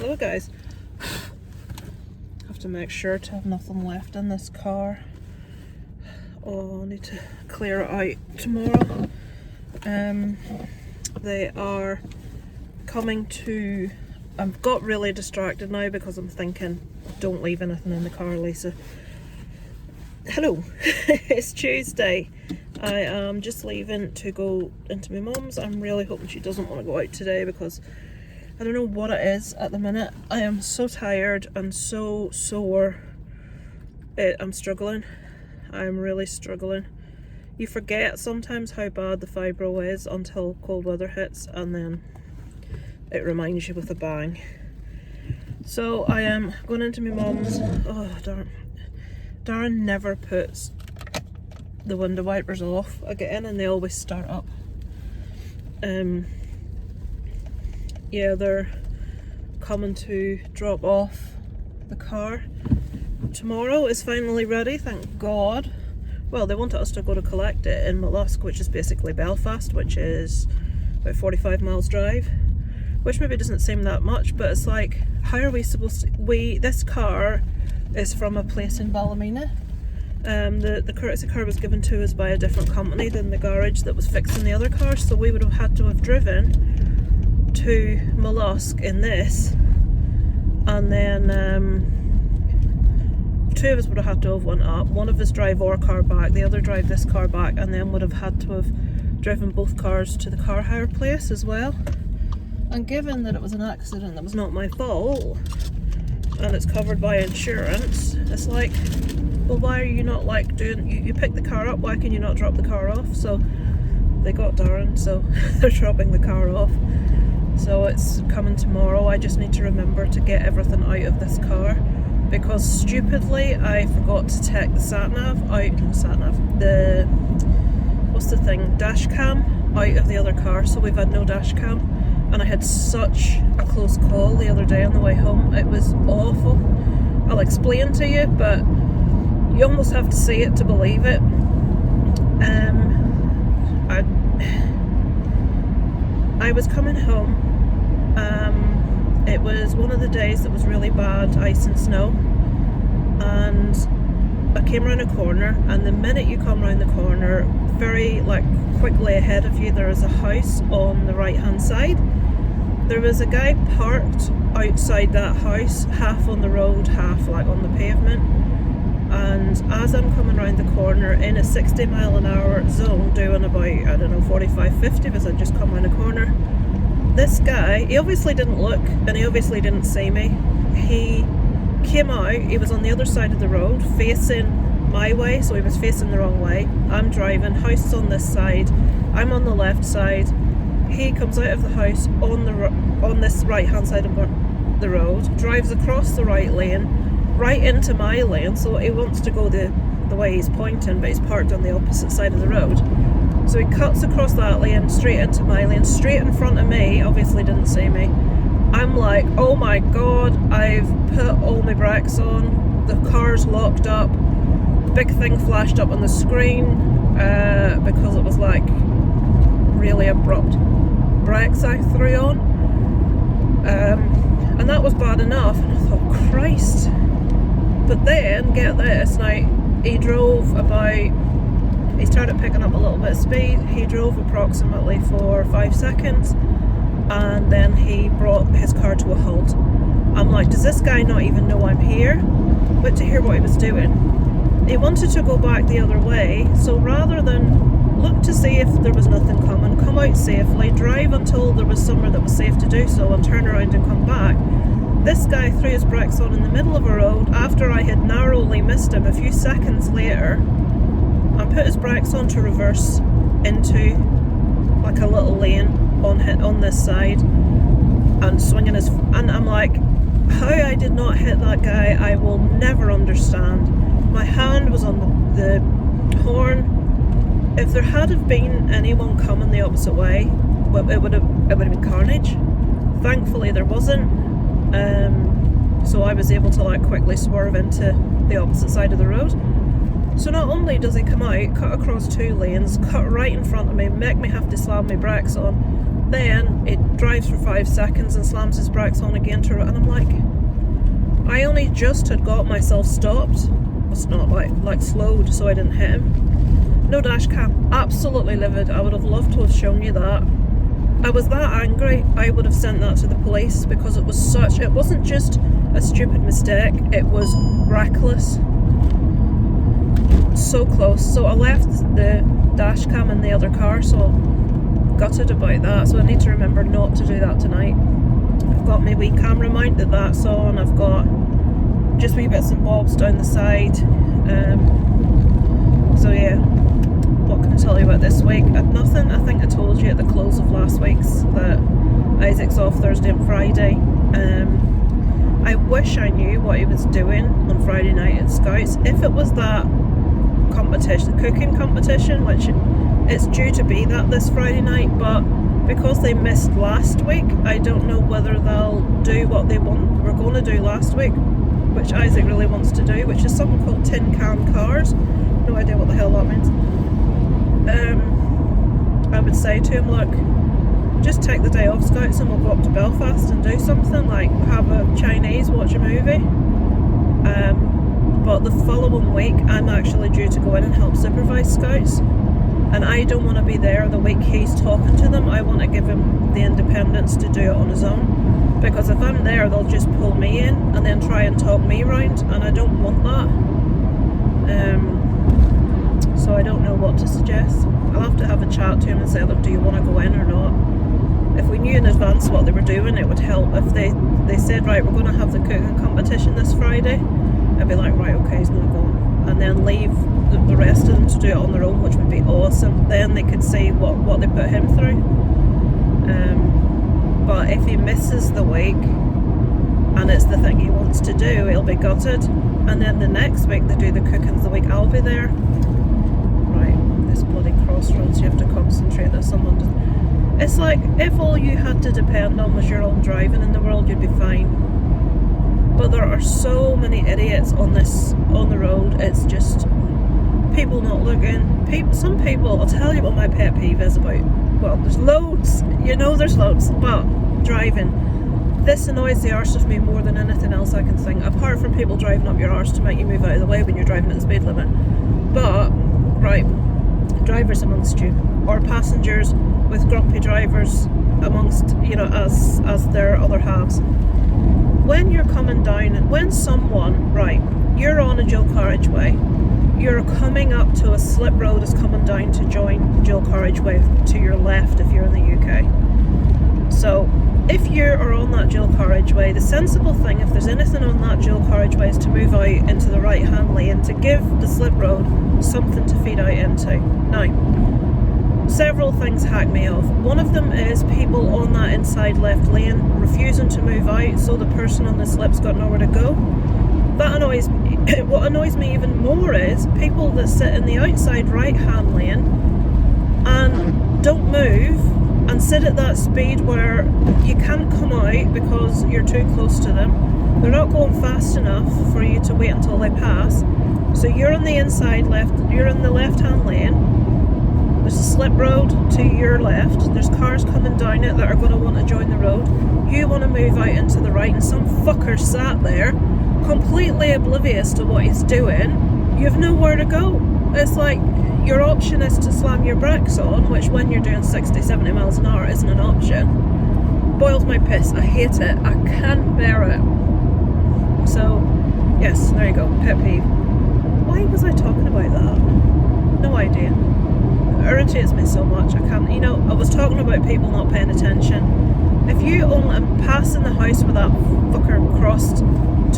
Hello guys. Have to make sure to have nothing left in this car. Oh, I need to clear it out tomorrow. They are coming to... I've got really distracted now because I'm thinking, don't leave anything in the car, Lisa. Hello. It's Tuesday. I am just leaving to go into my mum's. I'm really hoping she doesn't want to go out today because I don't know what it is at the minute. I am so tired and so sore. I'm struggling. I'm really struggling. You forget sometimes how bad the fibro is until cold weather hits, and then it reminds you with a bang. So I am going into my mum's. Oh darn. Darren never puts the window wipers off. I get in and they always start up. Yeah, they're coming to drop off the car. Tomorrow is finally ready, thank God. Well, they wanted us to go to collect it in Mollusk, which is basically Belfast, which is about 45 miles drive, which maybe doesn't seem that much, but it's like, how are we supposed to... This car is from a place in Ballymena. The courtesy car was given to us by a different company than the garage that was fixing the other car, so we would have had to have driven to Mollusk in this, and then two of us would have had to have went up. One of us drive our car back, the other drive this car back, and then would have had to have driven both cars to the car hire place as well. And given that it was an accident that was not my fault and it's covered by insurance, it's like, well, why are you not like doing, you pick the car up, why can you not drop the car off? So they got Darren, so they're dropping the car off. So it's coming tomorrow. I just need to remember to get everything out of this car because stupidly I forgot to take the what's the thing, dash cam out of the other car, so we've had no dash cam, and I had such a close call the other day on the way home. It was awful. I'll explain to you, but you almost have to see it to believe it. I was coming home. It was one of the days that was really bad ice and snow, and I came around a corner, and the minute you come around the corner, very quickly ahead of you, there is a house on the right hand side. There was a guy parked outside that house, half on the road, half on the pavement, and as I'm coming around the corner in a 60 mile an hour zone, doing about, I don't know, 45-50 because I'd just come around a corner, this guy, he obviously didn't look and he obviously didn't see me. He came out, he was on the other side of the road facing my way, so he was facing the wrong way. I'm driving, house is on this side, I'm on the left side. He comes out of the house on this right hand side of the road, drives across the right lane, right into my lane, so he wants to go the way he's pointing, but he's parked on the opposite side of the road. So he cuts across that lane, straight into my lane, straight in front of me, obviously didn't see me. I'm like, oh my God, I've put all my brakes on, the car's locked up, big thing flashed up on the screen, because it was really abrupt brakes I threw on. And that was bad enough, and I thought, Christ. But then, get this, now he drove he started picking up a little bit of speed, he drove approximately for 5 seconds, and then he brought his car to a halt. I'm like, does this guy not even know I'm here? But to hear what he was doing, he wanted to go back the other way, so rather than look to see if there was nothing coming, come out safely, drive until there was somewhere that was safe to do so, and turn around and come back, this guy threw his brakes on in the middle of a road after I had narrowly missed him a few seconds later, and put his brakes on to reverse into a little lane on this side, and swinging his... And I'm like, how I did not hit that guy, I will never understand. My hand was on the horn. If there had have been anyone coming the opposite way, it would have been carnage. Thankfully there wasn't. So I was able to quickly swerve into the opposite side of the road. So not only does he come out, cut across 2 lanes, cut right in front of me, make me have to slam my brakes on, Then it drives for 5 seconds and slams his brakes on again to, and I'm like, I only just had got myself stopped. It's not like slowed so I didn't hit him. No dash cam. Absolutely livid. I would have loved to have shown you that. I was that angry, I would have sent that to the police, because it wasn't just a stupid mistake, it was reckless. So close. So I left the dash cam in the other car, so gutted about that. So I need to remember not to do that tonight. I've got my wee camera mount that's on, I've got just wee bits and bobs down the side. So yeah. What can I tell you about this week? Nothing. I think I told you at the close of last week's that Isaac's off Thursday and Friday. I wish I knew what he was doing on Friday night at Scouts. If it was that competition, the cooking competition, which it's due to be that this Friday night, but because they missed last week, I don't know whether they'll do what they were going to do last week, which Isaac really wants to do, which is something called tin can cars. No idea what the hell that means. I would say to him, look, just take the day off Scouts and we'll go up to Belfast and do something, like have a Chinese, watch a movie. But the following week I'm actually due to go in and help supervise Scouts, and I don't want to be there the week he's talking to them. I want to give him the independence to do it on his own, because if I'm there they'll just pull me in and then try and talk me round, and I don't want that. So I don't know what to suggest. I'll have to have a chat to him and say, look, do you want to go in or not? If we knew in advance what they were doing, it would help. If they said, right, we're going to have the cooking competition this Friday, I'd be like, right, okay, he's going to go. And then leave the rest of them to do it on their own, which would be awesome. Then they could see what they put him through. But if he misses the week and it's the thing he wants to do, he'll be gutted. And then the next week they do the cookings, the week I'll be there. This bloody crossroads, you have to concentrate that someone does. It's like, if all you had to depend on was your own driving in the world, you'd be fine. But there are so many idiots on the road. It's just people not looking. Some people, I'll tell you what my pet peeve is about. Well, there's loads, there's loads, but driving. This annoys the arse of me more than anything else I can think, apart from people driving up your arse to make you move out of the way when you're driving at the speed limit. But, right, drivers amongst you, or passengers with grumpy drivers amongst, as their other halves. When you're coming down, and when someone, right, you're on a dual carriageway, you're coming up to a slip road is coming down to join the dual carriageway to your left if you're in the UK. So if you are on that dual carriageway, the sensible thing, if there's anything on that dual carriageway, is to move out into the right hand lane to give the slip road something to feed out into. Now, several things hack me off. One of them is people on that inside left lane refusing to move out, so the person on the slip's got nowhere to go. That annoys me. What annoys me even more is people that sit in the outside right hand lane and don't move and sit at that speed where you can't come out because you're too close to them. They're not going fast enough for you to wait until they pass. So you're on the inside left, you're in the left hand lane. There's a slip road to your left. There's cars coming down it that are going to want to join the road. You want to move out into the right, and some fucker sat there completely oblivious to what he's doing. You have nowhere to go. It's like, your option is to slam your brakes on, which when you're doing 60, 70 miles an hour isn't an option. Boils my piss. I hate it. I can't bear it. So, yes, there you go. Pet peeve. Why was I talking about that? No idea. It irritates me so much. I can't, I was talking about people not paying attention. If you only passing the house where that fucker crossed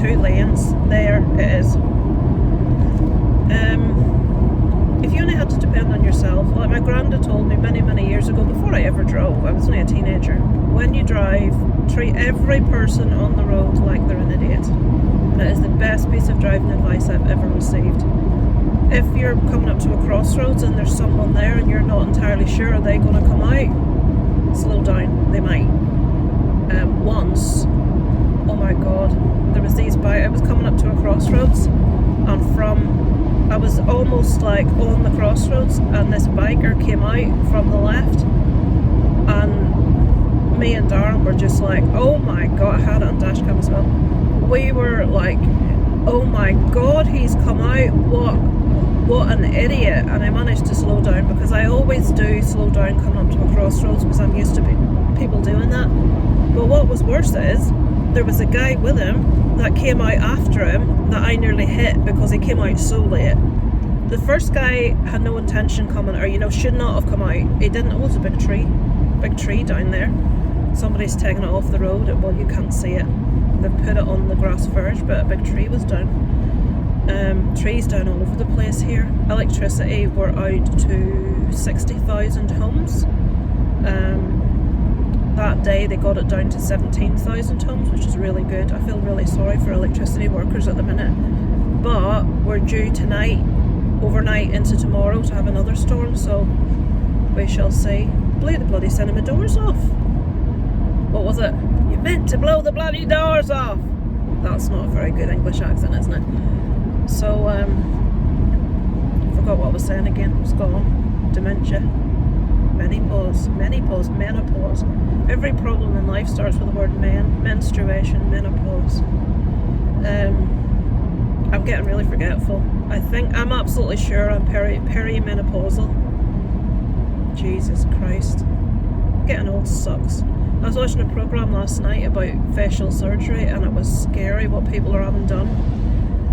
2 lanes, there it is. If you only had to depend on yourself, like my granddad told me many, many years ago, before I ever drove, I was only a teenager, when you drive, treat every person on the road like they're an idiot. And it is the best piece of driving advice I've ever received. If you're coming up to a crossroads and there's someone there and you're not entirely sure are they going to come out, slow down, they might. Once, oh my god, there was I was coming up to a crossroads, and I was almost like on the crossroads, and this biker came out from the left, and me and Darren were just like, oh my god, I had it on dash cam as well. We were like, oh my god, he's come out, what an idiot. And I managed to slow down, because I always do slow down coming up to a crossroads, because I'm used to people doing that. But what was worse is, there was a guy with him that came out after him that I nearly hit, because he came out so late. The first guy had no intention coming, or should not have come out. He didn't. Oh, it's a big tree down there. Somebody's taken it off the road. Well, you can't see it. They've put it on the grass verge, but a big tree was down. Trees down all over the place here. Electricity, we're out to 60,000 homes. That day they got it down to 17,000 homes, which is really good. I feel really sorry for electricity workers at the minute. But we're due tonight, overnight into tomorrow, to have another storm, so we shall see. Blew the bloody cinema doors off. What was it? You meant to blow the bloody doors off! That's not a very good English accent, isn't it? So, I forgot what I was saying again. It's gone. Dementia. Menopause. Every problem in life starts with the word menstruation, menopause. I'm getting really forgetful. I'm absolutely sure I'm perimenopausal. Jesus Christ. Getting old sucks. I was watching a programme last night about facial surgery, and it was scary what people are having done.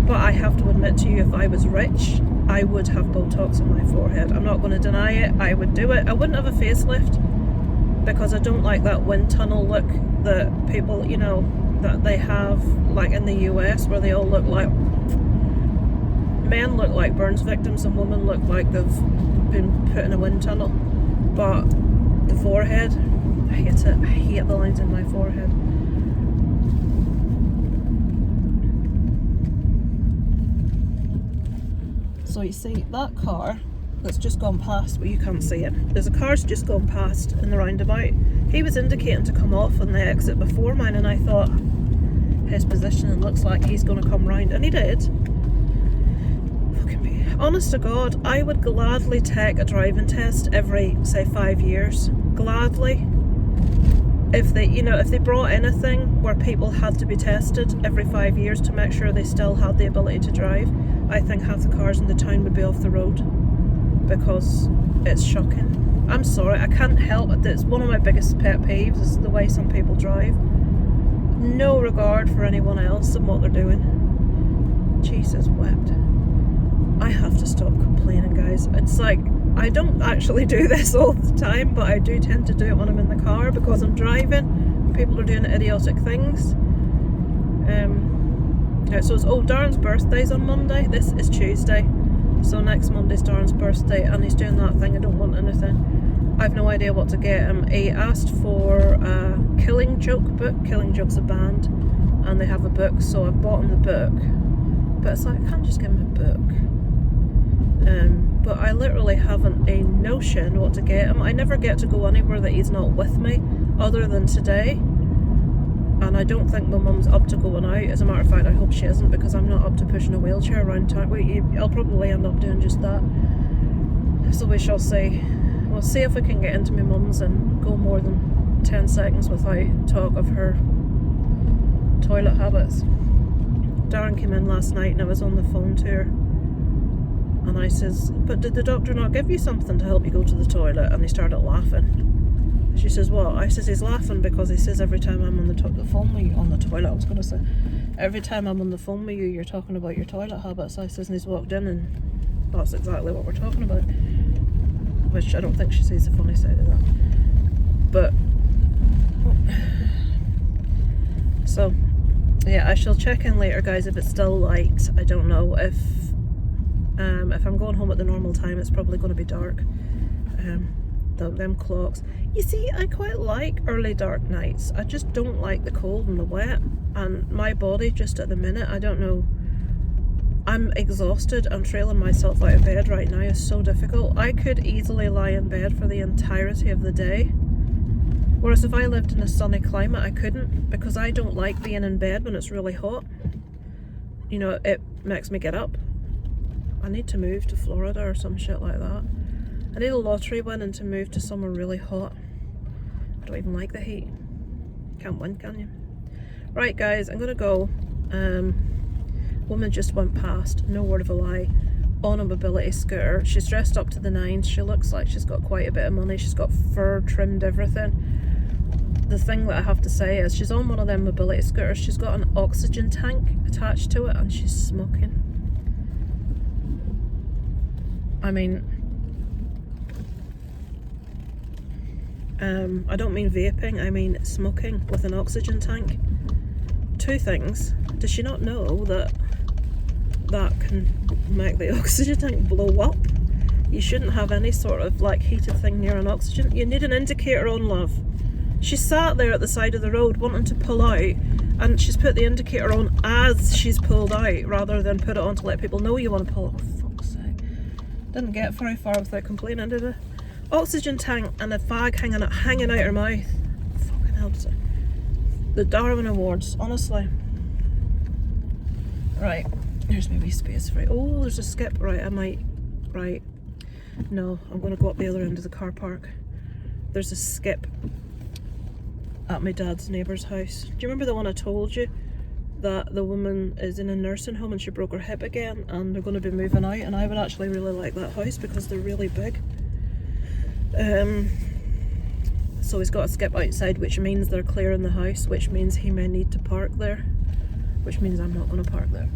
But I have to admit to you, if I was rich, I would have Botox on my forehead. I'm not going to deny it. I would do it. I wouldn't have a facelift, because I don't like that wind tunnel look that people, that they have, like in the US, where they all look like, men look like burns victims and women look like they've been put in a wind tunnel. But the forehead, I hate it. I hate the lines in my forehead. So you see that car that's just gone past, well, you can't see it. There's a car's just gone past in the roundabout. He was indicating to come off on the exit before mine, and I thought, his positioning looks like he's going to come round, and he did. Fucking me. Honest to God, I would gladly take a driving test every, say, 5 years. Gladly. If they brought anything where people had to be tested every 5 years to make sure they still had the ability to drive, I think half the cars in the town would be off the road, because it's shocking. I'm sorry, I can't help it. It's one of my biggest pet peeves is the way some people drive. No regard for anyone else and what they're doing. Jesus wept. I have to stop complaining, guys. It's like, I don't actually do this all the time, but I do tend to do it when I'm in the car, because I'm driving and people are doing idiotic things. So it's Darren's birthday's on Monday. This is Tuesday, so next Monday's Darren's birthday, and he's doing that thing, I don't want anything. I've no idea what to get him. He asked for a Killing Joke book. Killing Joke's a band, and they have a book, so I've bought him the book. But it's like, I can't just give him a book. But I literally haven't a notion what to get him. I never get to go anywhere that he's not with me, other than today. And I don't think my mum's up to going out. As a matter of fact, I hope she isn't, because I'm not up to pushing a wheelchair around town. I'll probably end up doing just that. So we shall see. We'll see if we can get into my mum's and go more than 10 seconds without talk of her toilet habits. Darren came in last night and I was on the phone to her. And I says, but did the doctor not give you something to help you go to the toilet? And he started laughing. She says, what? I says, he's laughing because he says every time I'm on the phone with you, on the toilet, I was going to say, every time I'm on the phone with you, you're talking about your toilet habits. I says, and he's walked in and that's exactly what we're talking about. Which I don't think she sees the funny side of that. But, so, yeah, I shall check in later, guys, if it's still light. I don't know. If I'm going home at the normal time, it's probably going to be dark. Them clocks. You see, I quite like early dark nights. I just don't like the cold and the wet. And my body, just at the minute, I don't know. I'm exhausted and trailing myself out of bed right now is so difficult. I could easily lie in bed for the entirety of the day. Whereas if I lived in a sunny climate, I couldn't, because I don't like being in bed when it's really hot. It makes me get up. I need to move to Florida or some shit like that. I need a lottery win and to move to somewhere really hot. I don't even like the heat. Can't win, can you? Right guys, I'm gonna go. Woman just went past, no word of a lie, on a mobility scooter. She's dressed up to the nines. She looks like she's got quite a bit of money. She's got fur trimmed everything. The thing that I have to say is she's on one of them mobility scooters. She's got an oxygen tank attached to it and she's smoking. I mean, I don't mean vaping, I mean smoking with an oxygen tank. Two things. Does she not know that that can make the oxygen tank blow up? You shouldn't have any sort of like heated thing near an oxygen. You need an indicator on, love. She sat there at the side of the road wanting to pull out, and she's put the indicator on as she's pulled out rather than put it on to let people know you want to pull. Oh, fuck's sake. Didn't get very far without complaining, did I? Oxygen tank and a fag hanging out her mouth. Fucking hell. The Darwin Awards, honestly. Right, here's my wee space for it. Oh, there's a skip. Right, I might. Right. No, I'm going to go up the other end of the car park. There's a skip at my dad's neighbour's house. Do you remember the one I told you? That the woman is in a nursing home and she broke her hip again and they're going to be moving out, and I would actually really like that house because they're really big. So he's got a skip outside, which means they're clearing the house, which means he may need to park there, which means I'm not going to park there.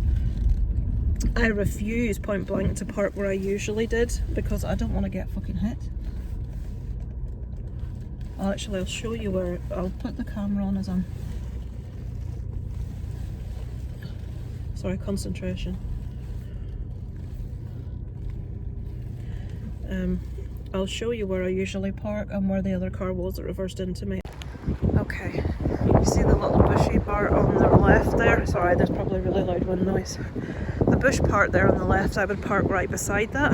I refuse point blank to park where I usually did because I don't want to get fucking hit. I'll show you where. I'll put the camera on as I'm. Sorry, concentration. I'll show you where I usually park and where the other car was that reversed into me. Okay, you see the little bushy part on the left there? Sorry, there's probably really loud wind noise. The bush part there on the left, I would park right beside that,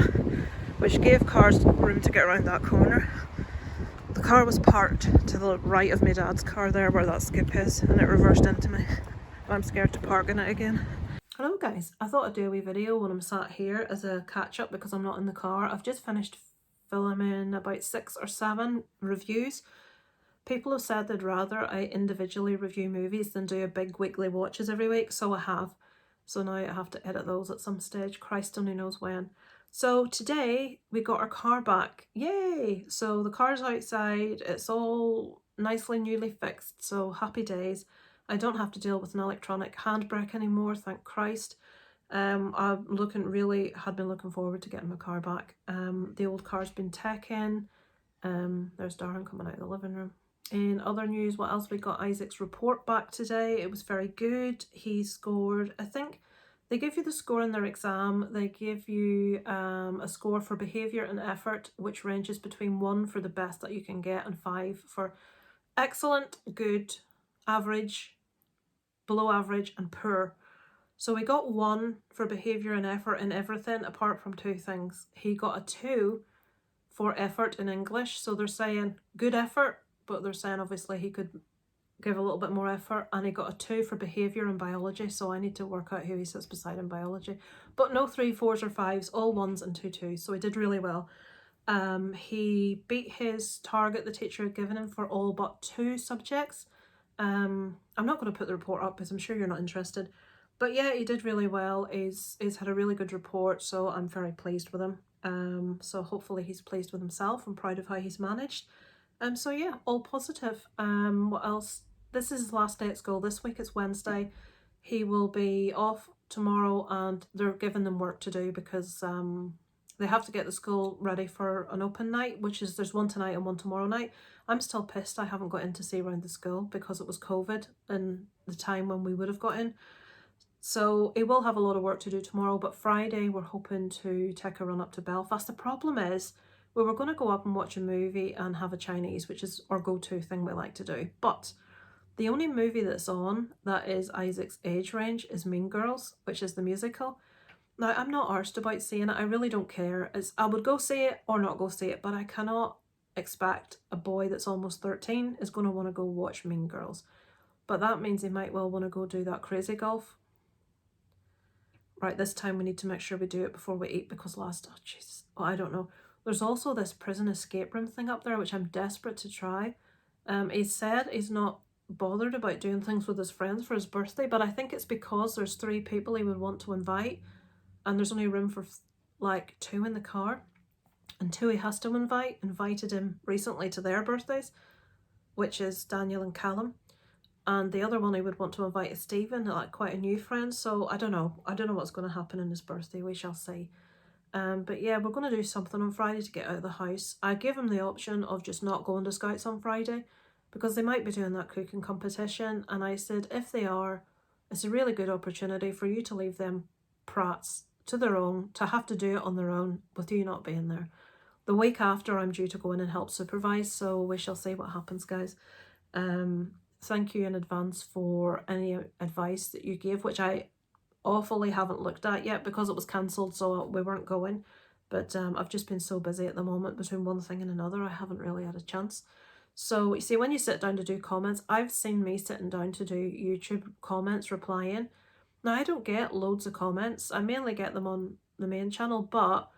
which gave cars room to get around that corner. The car was parked to the right of my dad's car there where that skip is, and it reversed into me. I'm scared to park in it again. Hello guys, I thought I'd do a wee video when I'm sat here as a catch up because I'm not in the car. I've just finished filming about 6 or 7 reviews. People have said they'd rather I individually review movies than do a big weekly watches every week, so I have. So now I have to edit those at some stage. Christ only knows when. So today we got our car back. Yay! So the car's outside. It's all nicely newly fixed. So happy days. I don't have to deal with an electronic handbrake anymore, thank Christ. I've been looking forward to getting my car back. The old car's been taken. There's Darren coming out of the living room. In other news, what else? We got Isaac's report back today. It was very good. He scored, I think, they give you the score in their exam. They give you a score for behaviour and effort, which ranges between 1 for the best that you can get and 5 for excellent, good, average, below average and poor. So we got 1 for behaviour and effort in everything apart from 2 things. He got a 2 for effort in English. So they're saying good effort, but they're saying obviously he could give a little bit more effort, and he got a 2 for behaviour and biology, so I need to work out who he sits beside in biology. But no 3 4s or 5s, all 1s and 2 2s, so he did really well. He beat his target the teacher had given him for all but 2 subjects. I'm not going to put the report up because I'm sure you're not interested. But yeah, he did really well. He's had a really good report, so I'm very pleased with him. So hopefully he's pleased with himself and proud of how he's managed. So yeah, all positive. What else? This is his last day at school. This week it's Wednesday. He will be off tomorrow and they're giving them work to do because they have to get the school ready for an open night, which is there's one tonight and one tomorrow night. I'm still pissed I haven't got in to see around the school because it was COVID and the time when we would have got in. So he will have a lot of work to do tomorrow, but Friday we're hoping to take a run up to Belfast. The problem is we were going to go up and watch a movie and have a Chinese, which is our go-to thing we like to do. But the only movie that's on that is Isaac's age range is Mean Girls, which is the musical. Now, I'm not arsed about seeing it. I really don't care. I would go see it or not go see it, but I cannot expect a boy that's almost 13 is going to want to go watch Mean Girls. But that means he might well want to go do that crazy golf. Right, this time we need to make sure we do it before we eat because I don't know. There's also this prison escape room thing up there, which I'm desperate to try. He said he's not bothered about doing things with his friends for his birthday, but I think it's because there's 3 people he would want to invite, and there's only room for like 2 in the car, and 2 he has to invited him recently to their birthdays, which is Daniel and Callum, and the other one he would want to invite is Stephen, like quite a new friend. So I don't know what's going to happen in his birthday, we shall see. But yeah, we're going to do something on Friday to get out of the house. I gave him the option of just not going to Scouts on Friday because they might be doing that cooking competition, and I said if they are, it's a really good opportunity for you to leave them prats to their own, to have to do it on their own with you not being there. The week after I'm due to go in and help supervise, so we shall see what happens, guys. Thank you in advance for any advice that you gave, which I awfully haven't looked at yet because it was cancelled, so we weren't going. But I've just been so busy at the moment between one thing and another, I haven't really had a chance. So you see, when you sit down to do comments, I've seen me sitting down to do YouTube comments, replying. Now, I don't get loads of comments. I mainly get them on the main channel, but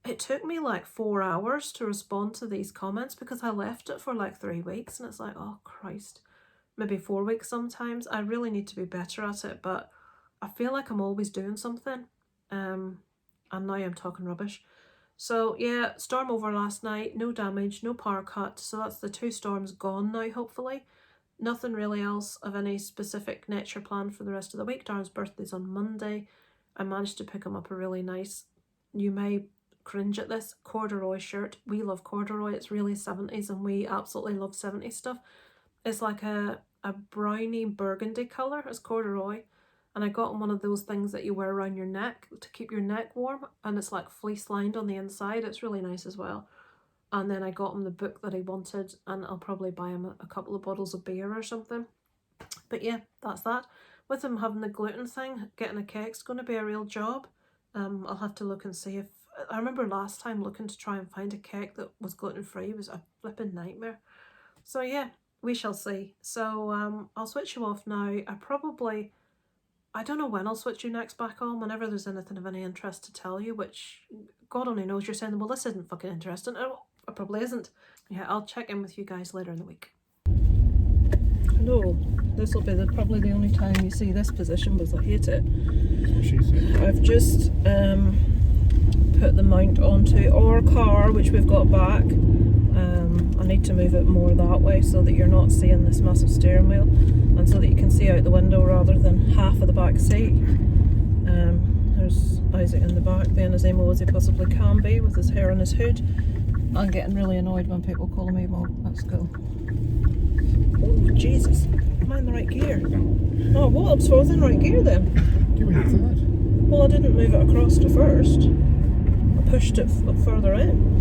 it took me like 4 hours to respond to these comments because I left it for like 3 weeks, and it's like, oh Christ, maybe 4 weeks sometimes. I really need to be better at it, but I feel like I'm always doing something, and now I'm talking rubbish. So yeah, storm over last night, no damage, no power cut, so that's the 2 storms gone now, hopefully. Nothing really else of any specific nature planned for the rest of the week. Darren's birthday's on Monday. I managed to pick him up a really nice, you may cringe at this, corduroy shirt. We love corduroy, it's really 70s, and we absolutely love 70s stuff. It's like a browny burgundy colour, it's corduroy. And I got him one of those things that you wear around your neck to keep your neck warm, and it's like fleece lined on the inside. It's really nice as well. And then I got him the book that he wanted, and I'll probably buy him a couple of bottles of beer or something. But yeah, that's that. With him having the gluten thing, getting a cake's going to be a real job. I'll have to look and see if... I remember last time looking to try and find a cake that was gluten-free was a flipping nightmare. So yeah, we shall see. So I'll switch you off now. I don't know when I'll switch you next back on, whenever there's anything of any interest to tell you, which God only knows. You're saying, well, this isn't fucking interesting. Oh, it probably isn't. Yeah, I'll check in with you guys later in the week. Hello. This will be probably the only time you see this position, because I hate it. That's what she said. I've just put the mount onto our car, which we've got back. I need to move it more that way so that you're not seeing this massive steering wheel, and so that you can see out the window rather than half of the back seat. There's Isaac in the back, being as emo as he possibly can be with his hair on his hood. I'm getting really annoyed when people call me emo. Let's go. Oh Jesus, am I in the right gear? Oh, whoops, I was in right gear then. You were in third. Well, I didn't move it across to first. I pushed it further in.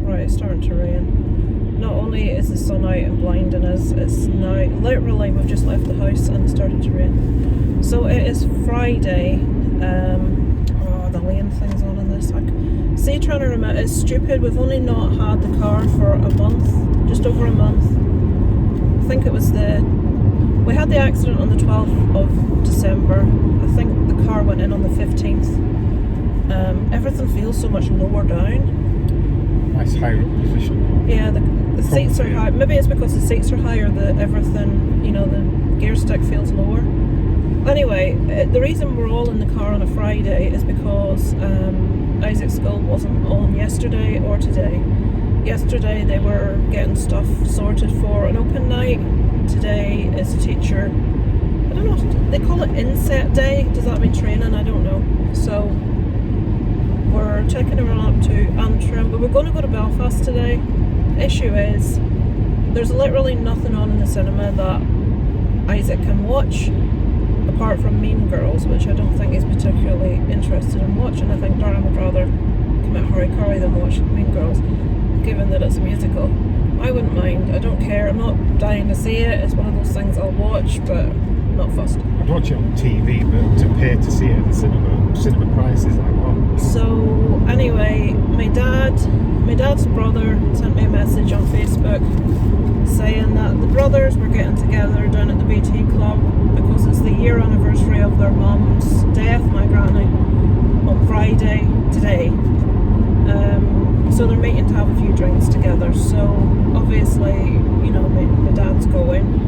Right, it's starting to rain. Not only is the sun out and blinding us, it's now, literally, we've just left the house and it started to rain. So it is Friday. Oh, the lane thing's on in this. See, trying to remember, it's stupid. We've only not had the car for a month, just over a month. I think it was we had the accident on the 12th of December. I think the car went in on the 15th. Everything feels so much lower down. Nice higher up position. Yeah, the seats are high. Maybe it's because the seats are higher that everything, you know, the gear stick feels lower. Anyway, the reason we're all in the car on a Friday is because Isaac's school wasn't on yesterday or today. Yesterday they were getting stuff sorted for an open night. Today is teacher, I don't know, they call it inset day. Does that mean training? I don't know. So we're taking her up to Antrim, but we're going to go to Belfast today. Issue is, there's literally nothing on in the cinema that Isaac can watch apart from Mean Girls, which I don't think he's particularly interested in watching. I think Darren would rather commit Harry than watch Mean Girls, given that it's a musical. I wouldn't mind, I don't care, I'm not dying to see it. It's one of those things I'll watch, but I'm not fussed. I'd watch it on TV, but to pay to see it at the cinema price is like what? So anyway, my dad's brother sent me a message on Facebook saying that the brothers were getting together down at the BT Club because it's the year anniversary of their mum's death, my granny, on Friday today. So they're meeting to have a few drinks together. So obviously, you know, my dad's going.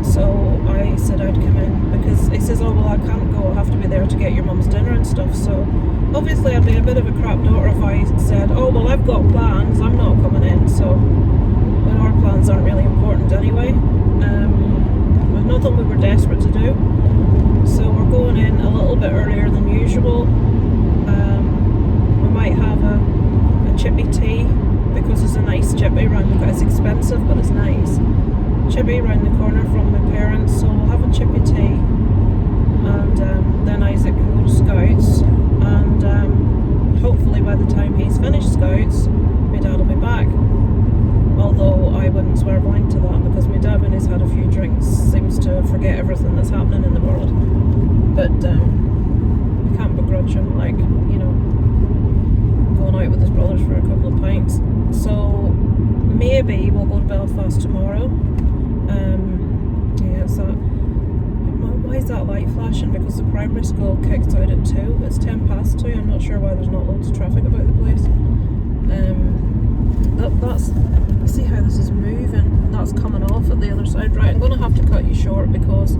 So I said I'd come in because he says, oh well, I can't go, I'll have to be there to get your mum's dinner and stuff. So obviously I'd be a bit of a crap daughter if I said, oh well, I've got plans, I'm not coming in. So when our plans aren't really important anyway, there's nothing we were desperate to do. So we're going in a little bit earlier than usual. We might have a chippy tea because there's a nice chippy round the corner. It's expensive but it's nice. Chippy round the corner from my parents, so we'll have a chippy tea, and then Isaac can go to Scouts, and hopefully by the time he's finished Scouts, my dad will be back. Although I wouldn't swear blind to that, because my dad, when he's had a few drinks, seems to forget everything that's happening in the world. But I can't begrudge him, like, you know, going out with his brothers for a couple of pints. So maybe we'll go to Belfast tomorrow. Yeah, so why is that light flashing? Because the primary school kicks out at 2. It's 10 past 2. I'm not sure why there's not loads of traffic about the place. That's, see how this is moving. That's coming off at the other side. Right, I'm going to have to cut you short because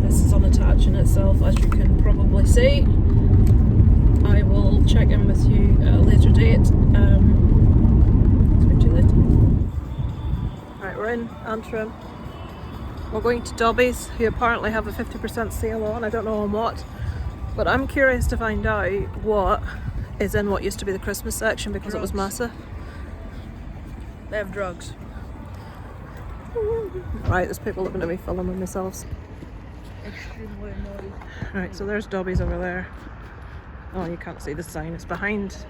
this is unattaching itself, as you can probably see. I will check in with you at a later date. Speak to you later. Right, we're in Antrim. We're going to Dobbies, who apparently have a 50% sale on. I don't know on what, but I'm curious to find out what is in what used to be the Christmas section, because drugs. It was massive. They have drugs. Right, there's people looking at me filming themselves. Extremely annoying. Right, so there's Dobbies over there. Oh, you can't see the sign. It's behind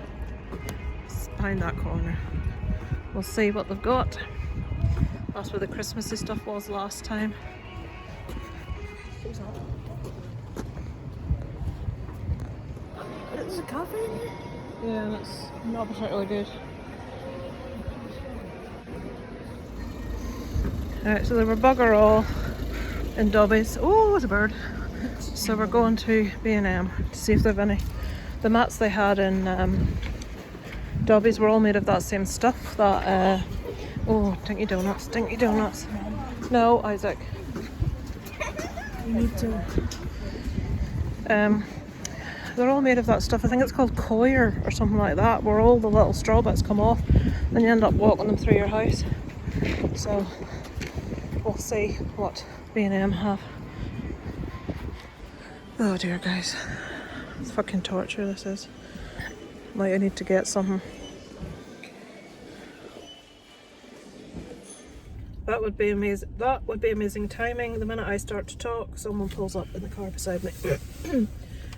that corner. We'll see what they've got. That's where the Christmassy stuff was last time. It's a cafe in here? Yeah, and it's not particularly good. Alright, so they were bugger all in Dobbies. Oh, there's a bird. So we're going to B&M to see if they've any. The mats they had in Dobbies were all made of that same stuff. That oh, dinky donuts, dinky donuts. No, Isaac. You need to. They're all made of that stuff. I think it's called coir or something like that, where all the little straw bits come off, and you end up walking them through your house. So we'll see what B&M have. Oh dear, guys, it's fucking torture. This is like I need to get something. That would be amazing. That would be amazing timing. The minute I start to talk, someone pulls up in the car beside me.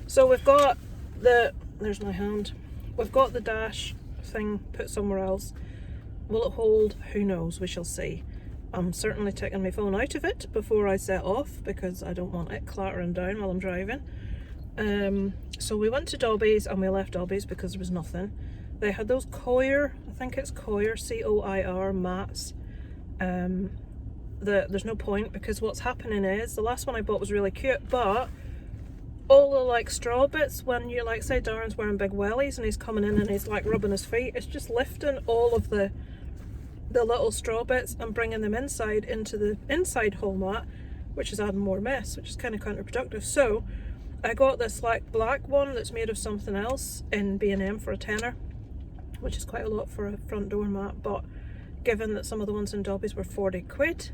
So we've got there's my hand. We've got the dash thing put somewhere else. Will it hold? Who knows? We shall see. I'm certainly taking my phone out of it before I set off because I don't want it clattering down while I'm driving. So we went to Dobbies and we left Dobbies because there was nothing. They had those coir, I think it's coir, C-O-I-R mats. There's no point because what's happening is the last one I bought was really cute, but all the like straw bits, when you like say Darren's wearing big wellies and he's coming in and he's like rubbing his feet, it's just lifting all of the little straw bits and bringing them inside into the inside hole mat, which is adding more mess, which is kind of counterproductive. So I got this like black one that's made of something else in B&M for a tenner, which is quite a lot for a front door mat, but given that some of the ones in Dobbies were 40 quid,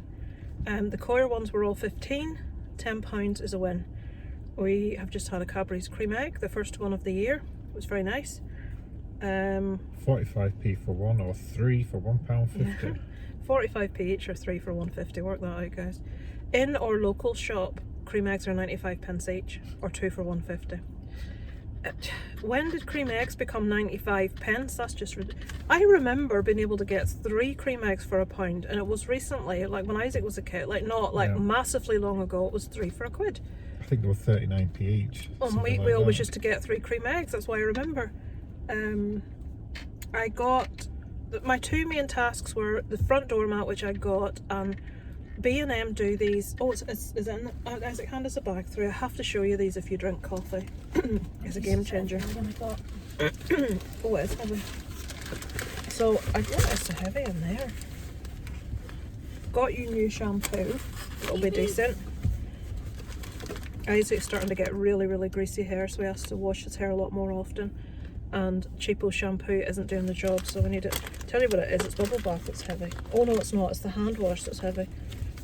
the coir ones were all 15, £10 is a win. We have just had a Cadbury's cream egg, the first one of the year. It was very nice. 45p for one, or 3 for £1.50. Yeah. 45p each or 3 for £1.50. Work that out, guys. In our local shop, cream eggs are 95p each, or 2 for £1.50. When did cream eggs become 95p? That's just ridiculous. I remember being able to get 3 cream eggs for £1, and it was recently, like when Isaac was a kid, like not like massively long ago, it was 3 for £1. I think they were 39p each. And we always used to get 3 cream eggs, that's why I remember. I got, my 2 main tasks were the front door mat, which I got, and B&M do these. Oh, it's in. Isaac, hand us a bag through. I have to show you these if you drink coffee. It's a game changer. Oh, it's heavy. So I don't know, it's so heavy in there. Got you new shampoo. It'll be decent. Isaac's starting to get really, really greasy hair, so he has to wash his hair a lot more often. And cheapo shampoo isn't doing the job, so we need it. Tell you what it is, it's bubble bath that's heavy. Oh no, it's not, it's the hand wash that's heavy.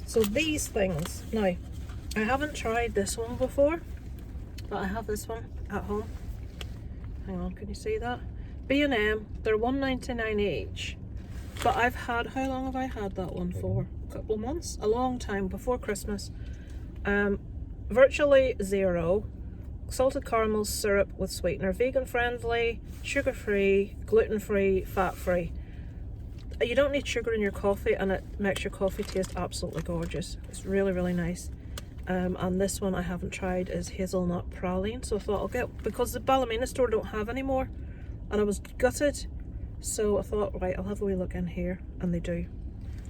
So these things, now, I haven't tried this one before, but I have this one at home. Hang on, can you see that? B&M, they're $1.99 each. But I've had, how long have I had that one for? A couple of months? A long time, before Christmas. Virtually zero. Salted caramel syrup with sweetener. Vegan friendly, sugar free, gluten free, fat free. You don't need sugar in your coffee, and it makes your coffee taste absolutely gorgeous. It's really, really nice. And this one I haven't tried is hazelnut praline, so I thought I'll get, because the Ballymena store don't have any more, and I was gutted, so I thought, right, I'll have a wee look in here, and they do.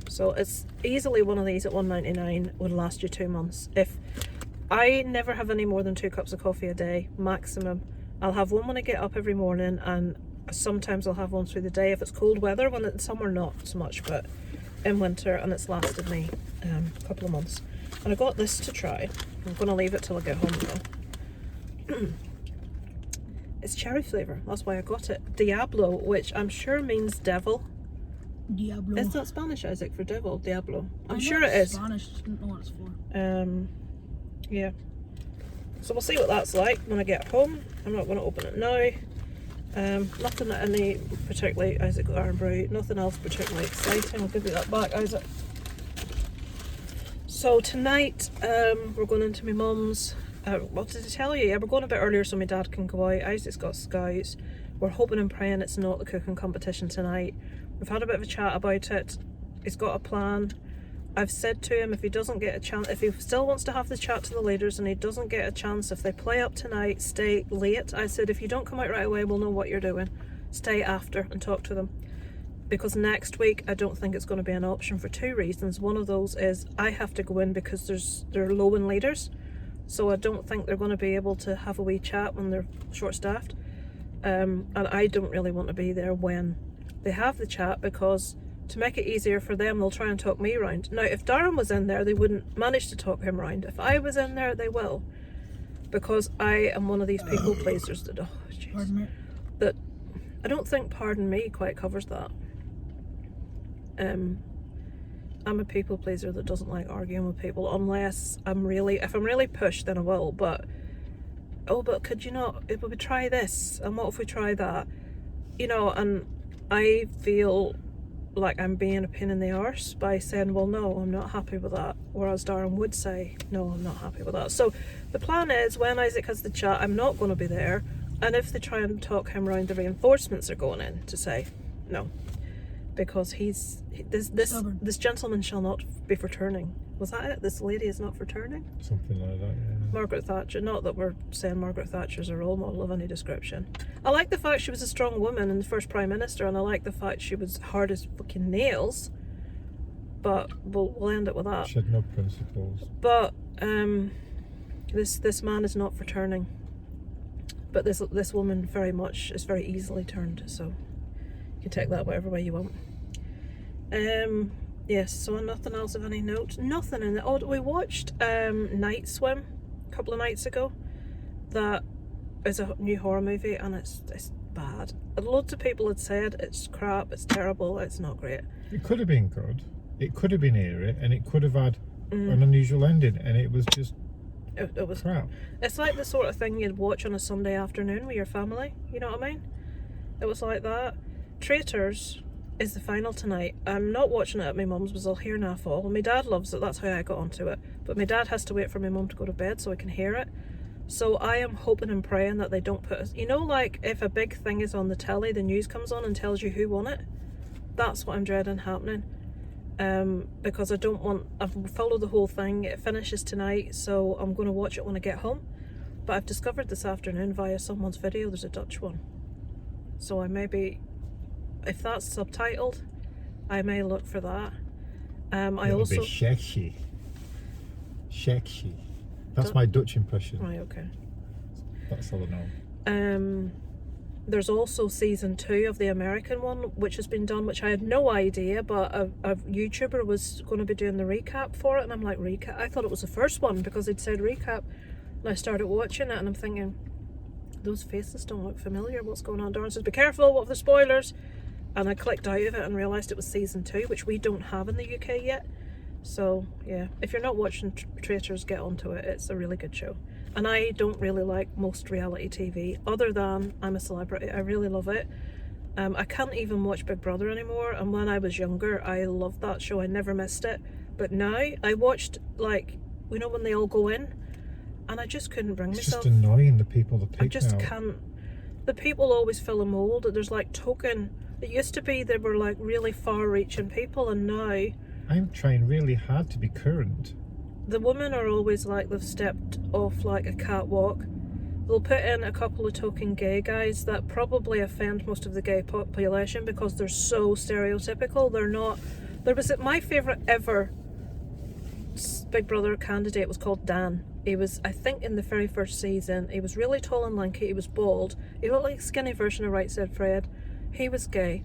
So it's easily one of these at $1.99 would last you 2 months. If I never have any more than 2 cups of coffee a day, maximum. I'll have one when I get up every morning, and sometimes I'll have one through the day if it's cold weather. When it's summer, not so much, but in winter, and it's lasted me a couple of months. And I got this to try. I'm going to leave it till I get home though. It's cherry flavour, that's why I got it. Diablo, which I'm sure means devil. Diablo. Is that Spanish, Isaac, for devil? Diablo. I'm I sure know it it's is. Spanish, just didn't know what it's for. Yeah. So we'll see what that's like when I get home. I'm not going to open it now. Nothing that any particularly, Isaac got iron brew, nothing else particularly exciting. I'll give you that back, Isaac. So tonight, we're going into my mum's. What did I tell you? Yeah, we're going a bit earlier so my dad can go out. Isaac's got scouts. We're hoping and praying it's not the cooking competition tonight. We've had a bit of a chat about it. He's got a plan. I've said to him, if he doesn't get a chance, if he still wants to have the chat to the leaders and he doesn't get a chance, if they play up tonight, stay late. I said, if you don't come out right away, we'll know what you're doing. Stay after and talk to them. Because next week, I don't think it's going to be an option for 2 reasons. One of those is I have to go in because they're low in leaders. So I don't think they're going to be able to have a wee chat when they're short-staffed. And I don't really want to be there when they have the chat, because to make it easier for them, they'll try and talk me round. Now, if Darren was in there, they wouldn't manage to talk him round. If I was in there, they will. Because I am one of these people pleasers that, oh, jeez. Pardon me? That I don't think pardon me quite covers that. I'm a people pleaser that doesn't like arguing with people unless if I'm really pushed, then I will. But oh, but could you not, if we try this, and what if we try that, you know? And I feel like I'm being a pain in the arse by saying, well, no, I'm not happy with that, whereas Darren would say, no, I'm not happy with that. So the plan is, when Isaac has the chat, I'm not going to be there, and if they try and talk him around, the reinforcements are going in to say no, because this gentleman shall not be returning. Was that it? This lady is not returning? Something like that, yeah. Margaret Thatcher. Not that we're saying Margaret Thatcher's a role model of any description. I like the fact she was a strong woman and the first Prime Minister, and I like the fact she was hard as fucking nails, but we'll end it with that. She had no principles. But this man is not returning. But this woman very much is very easily turned, so you can take that whatever way you want. Yes, so nothing else of any note. Nothing in it. Oh, we watched Night Swim a couple of nights ago. That is a new horror movie, and it's bad. Loads of people had said it's crap, it's terrible, it's not great. It could have been good. It could have been eerie, and it could have had an unusual ending, and it was just it was crap. It's like the sort of thing you'd watch on a Sunday afternoon with your family. You know what I mean? It was like that. Traitors is the final tonight. I'm not watching it at my mum's because I'll hear naffle. Well, my dad loves it, that's how I got onto it. But my dad has to wait for my mum to go to bed so I can hear it. So I am hoping and praying that they don't put us, you know, like if a big thing is on the telly, the news comes on and tells you who won it. That's what I'm dreading happening. Because I've followed the whole thing. It finishes tonight, so I'm going to watch it when I get home. But I've discovered this afternoon via someone's video there's a Dutch one. So I may be, if that's subtitled, I may look for that. I It'll also... be sexy. Sexy. That's Don't- my Dutch impression. Right, okay. That's all I know. There's also season 2 of the American one, which has been done, which I had no idea, but a YouTuber was going to be doing the recap for it, and I'm like, recap? I thought it was the first one because they'd said recap, and I started watching it, and I'm thinking, those faces don't look familiar. What's going on? Darren says, be careful, what are the spoilers? And I clicked out of it and realised it was season 2, which we don't have in the UK yet. So yeah, if you're not watching Traitors, get onto it. It's a really good show. And I don't really like most reality TV, other than I'm a Celebrity. I really love it. I can't even watch Big Brother anymore, and when I was younger I loved that show. I never missed it. But now I watched, like, you know, when they all go in, and I just couldn't bring It's myself. just annoying, the people that pick I just now. can't. The people always fill a mould. There's like token. It used to be they were like really far-reaching people, and now I'm trying really hard to be current. the women are always like they've stepped off like a catwalk. They'll put in a couple of token gay guys that probably offend most of the gay population because they're so stereotypical. They're not. There was my favourite ever Big Brother candidate was called Dan. He was, I think, in the very first season. He was really tall and lanky. He was bald. He looked like a skinny version of Right Said Fred. He was gay,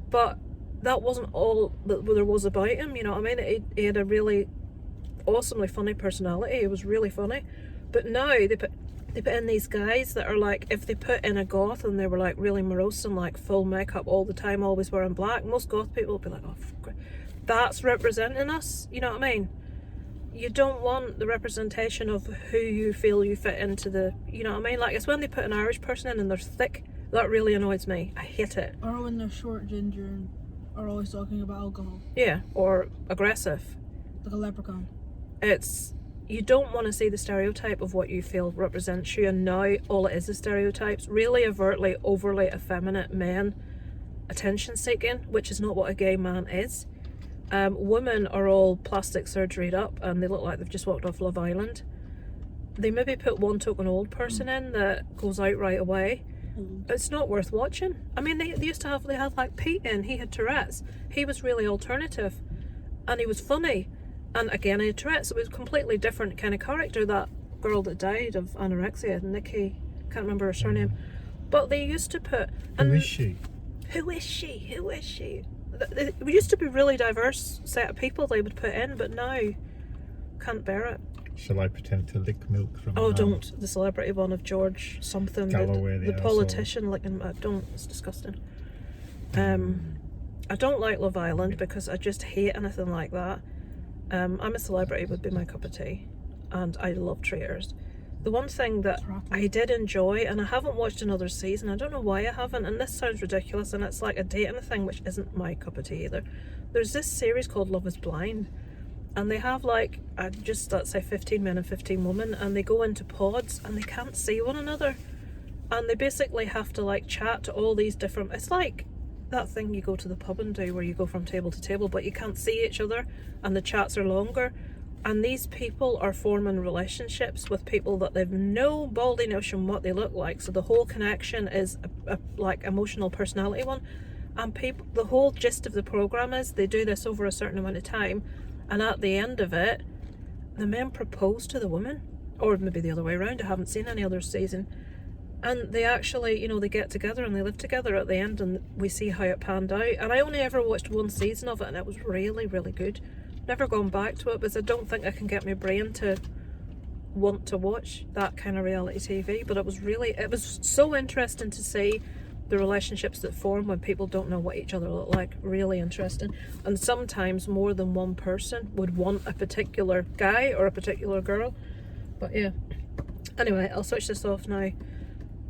but that wasn't all that there was about him. You know what I mean? He had a really awesomely funny personality. He was really funny. But now they put in these guys that are like, if they put in a goth and they were like really morose and like full makeup all the time, always wearing black, most goth people would be like, oh, that's representing us. You know what I mean? You don't want the representation of who you feel you fit into the, you know what I mean? Like, it's when they put an Irish person in and they're thick, that really annoys me. I hate it. Or when they're short, ginger, and are always talking about alcohol. Yeah, or aggressive. Like a leprechaun. It's, you don't want to see the stereotype of what you feel represents you, and now all it is stereotypes. Really overtly, overly effeminate men, attention seeking, which is not what a gay man is. Women are all plastic surgeried up and they look like they've just walked off Love Island. They maybe put one token old person in that goes out right away. It's not worth watching. I mean, they used to have, they had like Pete in, he had Tourette's. He was really alternative and he was funny. And again, he had Tourette's. It was a completely different kind of character. That girl that died of anorexia, Nikki, can't remember her surname. But they used to put... Who is she? Who is she? Who is she? It used to be really diverse set of people they would put in, but now can't bear it. Shall I pretend to lick milk from Oh, an don't. The Celebrity one of George something. Galloway, the politician licking... Don't. It's disgusting. I don't like Love Island because I just hate anything like that. I'm a Celebrity would be my cup of tea, and I love Traitors. The one thing that I did enjoy, and I haven't watched another season, I don't know why I haven't, and this sounds ridiculous, and it's like a dating thing, which isn't my cup of tea either. There's this series called Love is Blind, and they have like, let's say 15 men and 15 women, and they go into pods, and they can't see one another, and they basically have to like chat to all these different, it's like that thing you go to the pub and do where you go from table to table, but you can't see each other, and the chats are longer. And these people are forming relationships with people that they've no baldy notion what they look like. So the whole connection is a like emotional personality one. And people, the whole gist of the program is they do this over a certain amount of time, and at the end of it, the men propose to the woman, or maybe the other way around. I haven't seen any other season. And they actually, you know, they get together and they live together at the end, and we see how it panned out. And I only ever watched one season of it, and it was really, really good. Never gone back to it because I don't think I can get my brain to want to watch that kind of reality TV. But it was so interesting to see the relationships that form when people don't know what each other look like. Really interesting. And sometimes more than one person would want a particular guy or a particular girl. But yeah. Anyway, I'll switch this off now.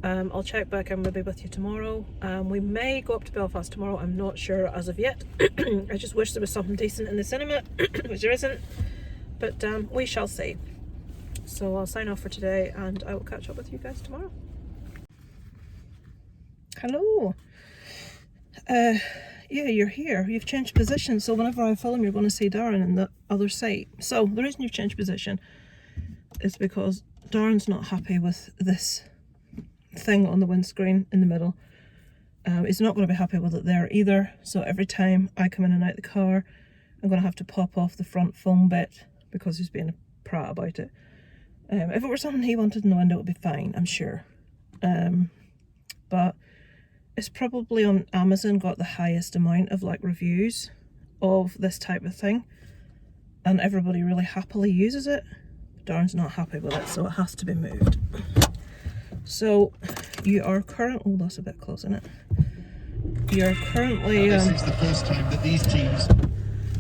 I'll check back in maybe with you tomorrow. We may go up to Belfast tomorrow, I'm not sure as of yet. I just wish there was something decent in the cinema, which there isn't, but we shall see. So I'll sign off for today, and I will catch up with you guys tomorrow. Hello. Yeah, you're here. You've changed position, so whenever I film you're going to see Darren in the other side. So the reason you've changed position is because Darren's not happy with this thing on the windscreen in the middle. He's not going to be happy with it there either, so every time I come in and out the car I'm going to have to pop off the front phone bit because he's being a prat about it. If it were something he wanted to know, it would be fine, I'm sure. But it's probably on Amazon got the highest amount of like reviews of this type of thing, and everybody really happily uses it. Darren's not happy with it, so it has to be moved. So you are currently, oh, that's a bit close, isn't it? You're currently this is the first time that these teams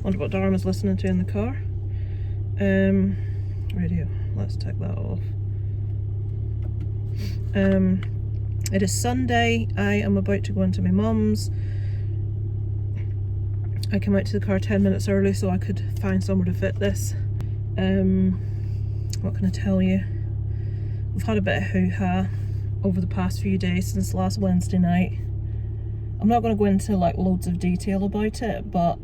wonder what Darren was listening to in the car. Radio, let's take that off. It is Sunday. I am about to go into my mum's. I came out to the car 10 minutes early so I could find somewhere to fit this. What can I tell you? We've had a bit of hoo-ha over the past few days since last Wednesday night. I'm not going to go into like loads of detail about it, but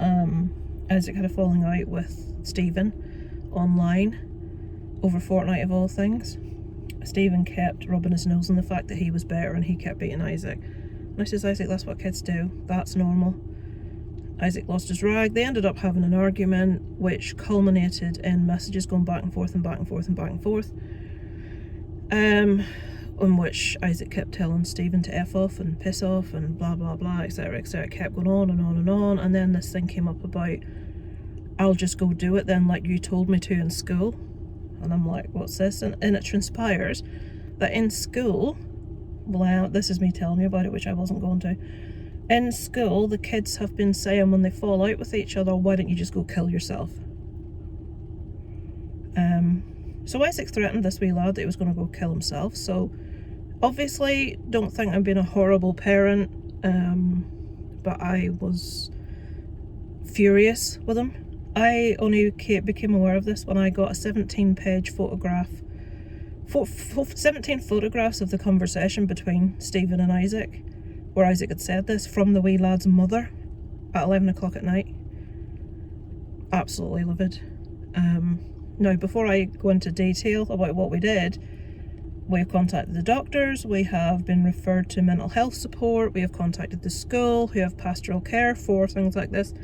Isaac had a falling out with Stephen online over Fortnite of all things. Stephen kept rubbing his nose in the fact that he was better and he kept beating Isaac. And I says, Isaac, that's what kids do. That's normal. Isaac lost his rag. They ended up having an argument which culminated in messages going back and forth and back and forth and back and forth. On which Isaac kept telling Stephen to F off and piss off and blah blah blah, etc, etc. It kept going on and on and on, and then this thing came up about, I'll just go do it then like you told me to in school. And I'm like, what's this? And it transpires that in school, well, this is me telling you about it, which I wasn't going to. In school, the kids have been saying when they fall out with each other, why don't you just go kill yourself? So Isaac threatened this wee lad that he was going to go kill himself. So obviously, don't think I'm being a horrible parent, but I was furious with him. I only became aware of this when I got a 17-page photograph, 17 photographs of the conversation between Stephen and Isaac, where Isaac had said this from the wee lad's mother at 11 o'clock at night. Absolutely livid. Now, before I go into detail about what we did, we have contacted the doctors, we have been referred to mental health support, we have contacted the school, who have pastoral care for things like this.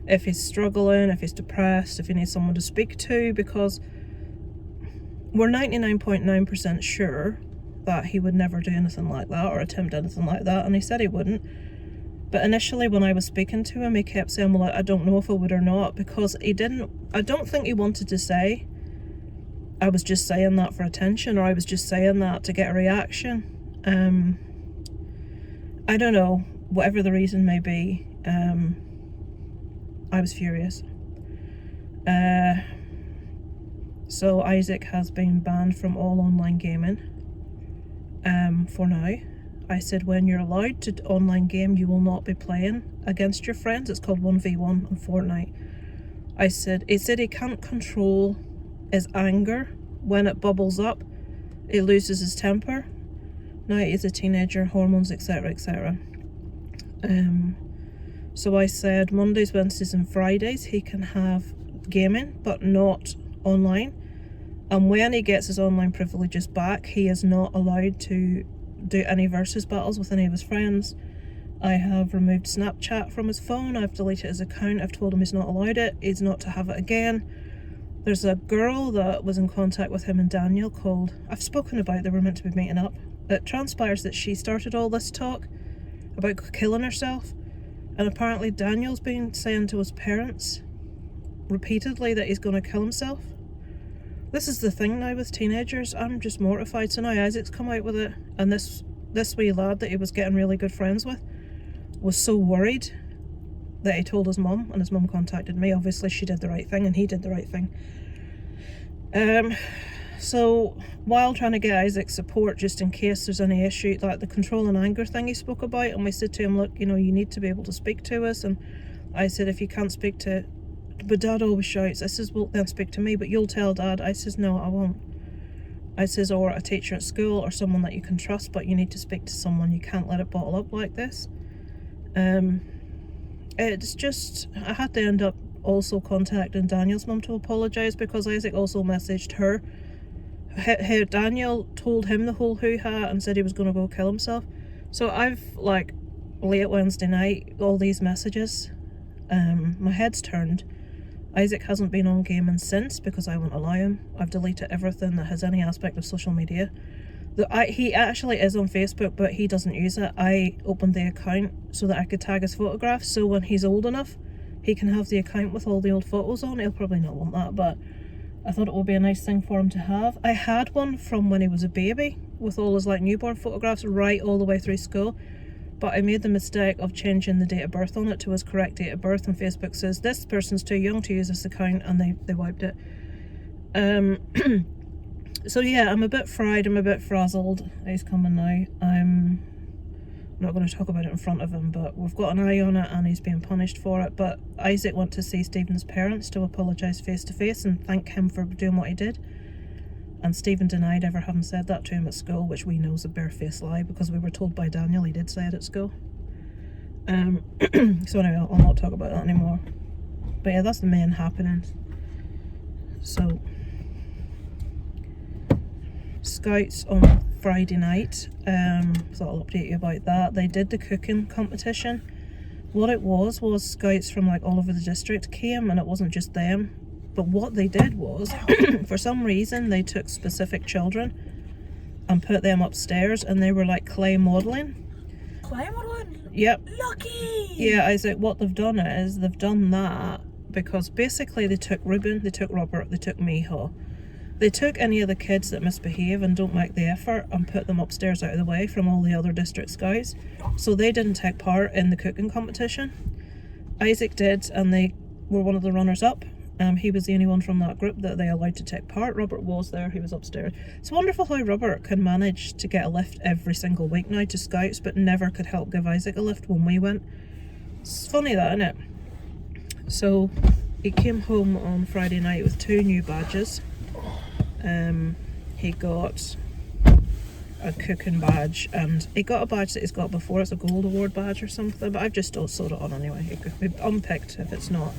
If he's struggling, if he's depressed, if he needs someone to speak to, because we're 99.9% sure that he would never do anything like that or attempt anything like that, and he said he wouldn't. But initially when I was speaking to him, he kept saying, well, I don't know if I would or not, because I don't think he wanted to say, I was just saying that for attention, or I was just saying that to get a reaction. I don't know, whatever the reason may be, I was furious. So Isaac has been banned from all online gaming for now. I said, when you're allowed to online game, you will not be playing against your friends. It's called 1v1 on Fortnite. He said he can't control his anger when it bubbles up. He loses his temper. Now he's a teenager, hormones, etc, etc. So I said Mondays, Wednesdays and Fridays he can have gaming, but not online. And when he gets his online privileges back, he is not allowed to do any versus battles with any of his friends. I have removed Snapchat from his phone. I've deleted his account. I've told him he's not allowed it. He's not to have it again. There's a girl that was in contact with him and Daniel called, I've spoken about, they were meant to be meeting up. It transpires that she started all this talk about killing herself, and apparently Daniel's been saying to his parents repeatedly that he's going to kill himself. This is the thing now with teenagers. I'm just mortified. So now Isaac's come out with it, and this wee lad that he was getting really good friends with was so worried that he told his mum, and his mum contacted me. Obviously she did the right thing and he did the right thing. So while trying to get Isaac's support just in case there's any issue, like the control and anger thing he spoke about, and we said to him, look, you know, you need to be able to speak to us. And I said, if you can't speak to, but Dad always shouts. I says, well then speak to me, but you'll tell Dad. I says, no, I won't. I says, or a teacher at school or someone that you can trust, but you need to speak to someone. You can't let it bottle up like this. It's just, I had to end up also contacting Daniel's mum to apologise, because Isaac also messaged her. Daniel told him the whole hoo-ha and said he was going to go kill himself. So I've, like, late Wednesday night, all these messages, my head's turned. Isaac hasn't been on gaming since because I won't allow him. I've deleted everything that has any aspect of social media. He actually is on Facebook, but he doesn't use it. I opened the account so that I could tag his photographs, so when he's old enough, he can have the account with all the old photos on. He'll probably not want that, but I thought it would be a nice thing for him to have. I had one from when he was a baby, with all his like newborn photographs right all the way through school, but I made the mistake of changing the date of birth on it to his correct date of birth, and Facebook says this person's too young to use this account, and they wiped it. So yeah, I'm a bit fried, I'm a bit frazzled. He's coming now. I'm not going to talk about it in front of him, but we've got an eye on it and he's being punished for it. But Isaac went to see Stephen's parents to apologise face to face and thank him for doing what he did. And Stephen denied ever having said that to him at school, which we know is a barefaced lie because we were told by Daniel he did say it at school. So anyway, I'll not talk about that anymore. But yeah, that's the main happenings. So Scouts on Friday night, so I'll update you about that. They did the cooking competition. What it was Scouts from like all over the district came, and it wasn't just them, but what they did was for some reason they took specific children and put them upstairs, and they were like clay modelling. Clay modelling? Yep. Lucky! Yeah, Isaac, what they've done is they've done that because basically they took Ruben, they took Robert, they took Miho. They took any of the kids that misbehave and don't make the effort and put them upstairs out of the way from all the other district scouts. So they didn't take part in the cooking competition. Isaac did, and they were one of the runners-up. He was the only one from that group that they allowed to take part. Robert was there, he was upstairs. It's wonderful how Robert can manage to get a lift every single week now to scouts, but never could help give Isaac a lift when we went. It's funny that, isn't it? So he came home on Friday night with 2 new badges. He got a cooking badge, and he got a badge that he's got before. It's a gold award badge or something, but I've just still sold it on anyway. It could be unpicked if it's not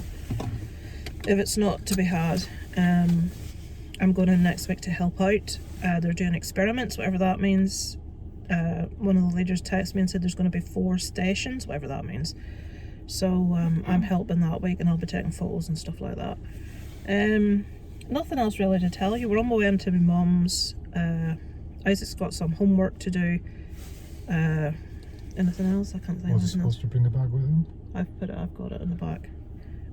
to be had. I'm going in next week to help out. They're doing experiments, whatever that means. One of the leaders texted me and said there's going to be 4 stations, whatever that means. So I'm helping that week, and I'll be taking photos and stuff like that. Nothing else really to tell you. We're on my way into my mum's. Isaac's got some homework to do. Anything else? I can't think of anything else. Was he supposed to bring a bag with him? I've got it in the back.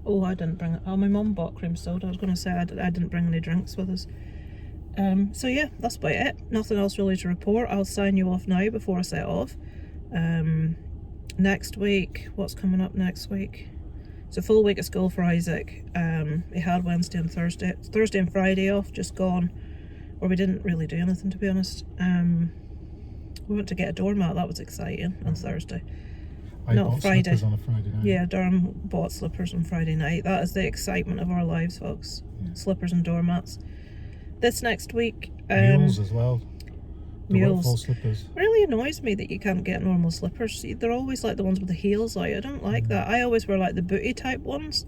Oh, I didn't bring it. Oh, my mum bought cream soda. I was going to say I didn't bring any drinks with us. So yeah, that's about it. Nothing else really to report. I'll sign you off now before I set off. Next week, what's coming up next week? It's a full week of school for Isaac. He had Wednesday and Thursday and Friday off, just gone. Or we didn't really do anything, to be honest. We went to get a doormat, that was exciting, on Thursday. I bought slippers on a Friday night. Yeah, Durham bought slippers on Friday night. That is the excitement of our lives, folks. Yeah. Slippers and doormats. This next week... mules as well. Mules. Slippers. Really annoys me that you can't get normal slippers. They're always like the ones with the heels out. I don't like that. I always wear like the booty type ones.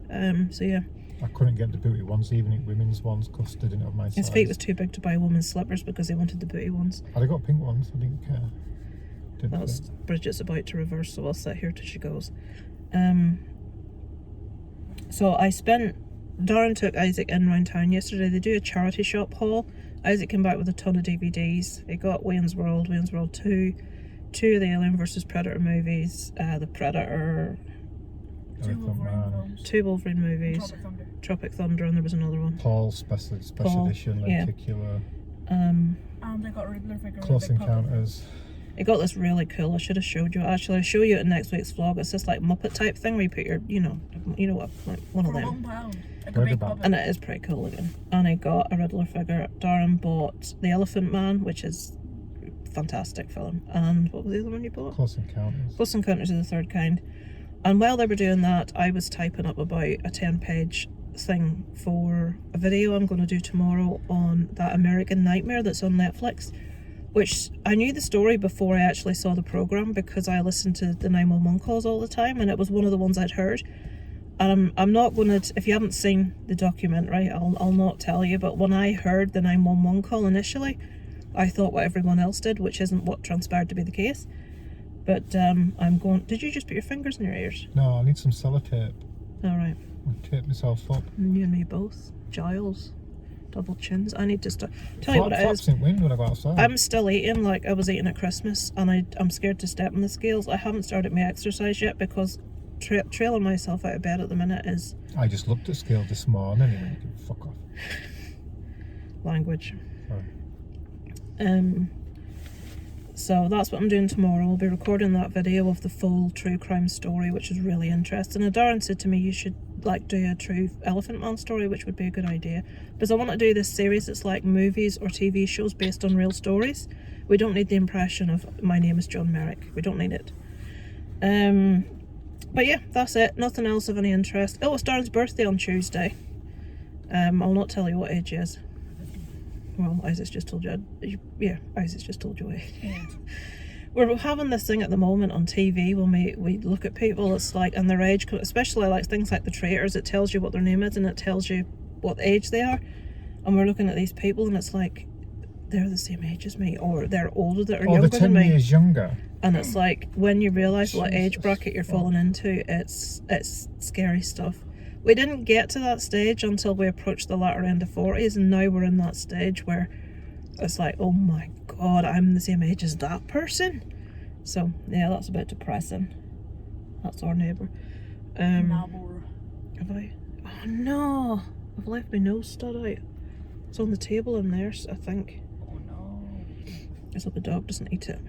So yeah. I couldn't get the booty ones, even in women's ones, because they didn't have my size. His feet was too big to buy women's slippers because he wanted the booty ones. I'd have got pink ones, I didn't care. Bridget's about to reverse, so I'll sit here till she goes. So Darren took Isaac in round town yesterday. They do a charity shop haul. Isaac came back with a ton of DVDs. He got Wayne's World 2, 2 of the Alien vs Predator movies, The Predator, 2 Wolverine films, 2 Wolverine movies, Tropic Thunder, and there was another one. Paul special edition, lenticular. And they got Riddler figure. Close Encounters. It got this really cool. I should have showed you. Actually, I'll show you it in next week's vlog. It's this like Muppet type thing where you put your, you know what, like one of them. £1. And it is pretty cool looking. And I got a Riddler figure. Darren bought The Elephant Man, which is a fantastic film. And what was the other one you bought? Close Encounters. Close Encounters of the Third Kind. And while they were doing that, I was typing up about a 10-page thing for a video I'm going to do tomorrow on that American Nightmare that's on Netflix. Which I knew the story before I actually saw the programme because I listened to the 911 calls all the time, and it was one of the ones I'd heard. And I'm not going to, if you haven't seen the documentary, I'll not tell you, but when I heard the 911 call initially, I thought what everyone else did, which isn't what transpired to be the case. But I'm going, did you just put your fingers in your ears? No, I need some sellotape. Alright. I'll tape myself up. You and me both. Giles. Double chins. I need to start. Tell you what it is. Flaps in wind when I go outside. I'm still eating like I was eating at Christmas, and I'm scared to step on the scales. I haven't started my exercise yet because trailing myself out of bed at the minute is... I just looked at scale this morning and went, fuck off. Language. Sorry. So that's what I'm doing tomorrow. I'll be recording that video of the full true crime story, which is really interesting. And Darren said to me you should like do a true Elephant Man story, which would be a good idea, because I want to do this series. It's like movies or TV shows based on real stories. We don't need the impression of my name is John Merrick. We don't need it. But yeah, that's it. Nothing else of any interest. Oh, it's Darren's birthday on Tuesday. I'll not tell you what age he is. Well, Isaac's just told you. Yeah, Isaac's just told you what age. Yeah. We're having this thing at the moment on TV when we look at people, it's like, and their age, especially like things like the traitors, it tells you what their name is and it tells you what age they are. And we're looking at these people and it's like, they're the same age as me, or they're older, that are Oh, younger they're than 10 me. years younger. And it's like, when you realise what age Jesus bracket you're fuck. falling into, it's scary stuff. We didn't get to that stage until we approached the latter end of 40s, and now we're in that stage where it's like, oh my god, I'm the same age as that person. So yeah, that's a bit depressing. That's our neighbour. Nabor. Have I? Oh no, I've left my nose stud out. It's on the table in there, I think. Oh no. I hope the dog doesn't eat it.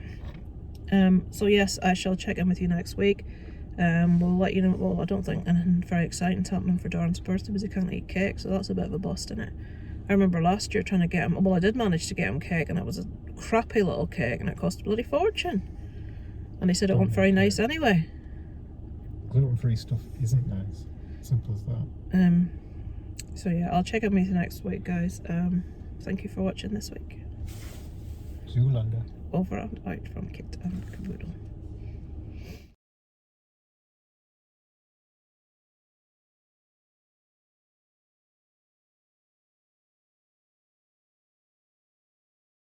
So yes, I shall check in with you next week. We'll let you know. Well, I don't think anything very exciting happening for Darren's birthday because he can't eat cake, so that's a bit of a bust in it. I remember last year trying to get him, well, I did manage to get him cake, and it was a crappy little cake and it cost a bloody fortune. And he said it wasn't very nice anyway. Gluten-free stuff isn't nice. Simple as that. So yeah, I'll check in with you next week, guys. Thank you for watching this week. Zoolander. Over and out from Kit and Caboodle.